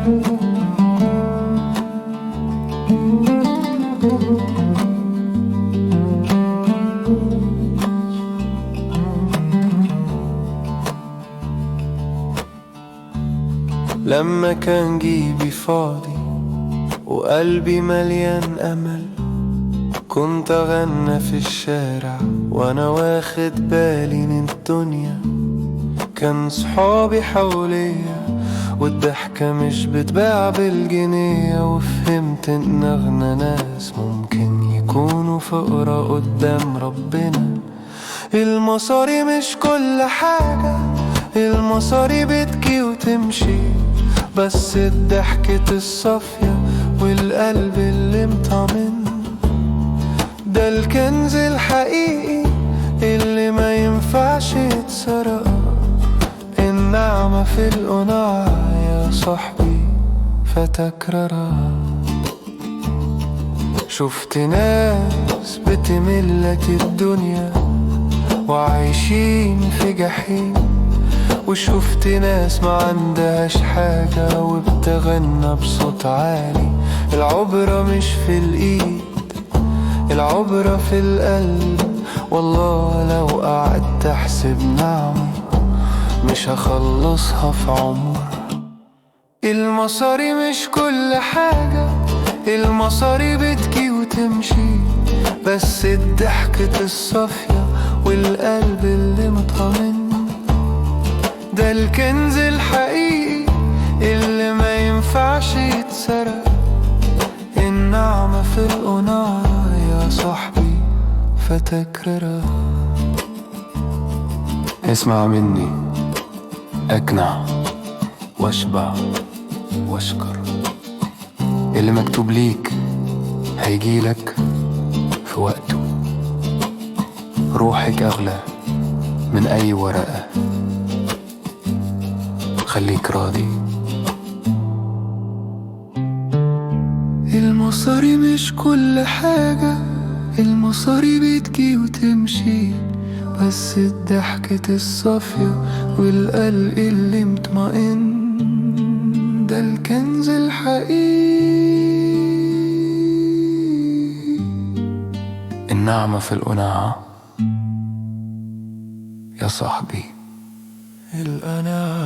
لما كان جيبي فاضي وقلبي مليان أمل، كنت أغنى في الشارع وأنا واخد بالي من الدنيا. كان صحابي حواليا والضحكة مش بتباع بالجنيه، وفهمت إن أغنى ناس ممكن يكونوا فقراء قدام ربنا. المصاري مش كل حاجة، المصاري بتجي وتمشي، بس الضحكة الصافية والقلب اللي مطمن ده الكنز الحقيقي اللي ما ينفعش يتسرق. النعمة في القناعة يا صاحبي فتكررها. شفت ناس بتملك الدنيا وعايشين في جحيم، وشفت ناس ما عندهاش حاجة وبتغنى بصوت عالي. العبرة مش في الإيد، العبرة في القلب. والله لو قعدت أحسب نعمة مش هخلصها في عمر. المصاري مش كل حاجة، المصاري بتجي وتمشي، بس الضحكة الصافية والقلب اللي مطمن ده الكنز الحقيقي اللي ما ينفعش يتسرق. النعمة في القناعة يا صاحبي فتكررها. اسمع مني، أقنع واشبع واشكر. اللي مكتوب ليك هيجيلك في وقته. روحك أغلى من أي ورقة، خليك راضي. المصاري مش كل حاجة، المصاري بتجي وتمشي، بس الضحكة الصافية والقلب اللي مطمئن ده الكنز الحقيقي. النعمة في القناعة يا صاحبي. القناعة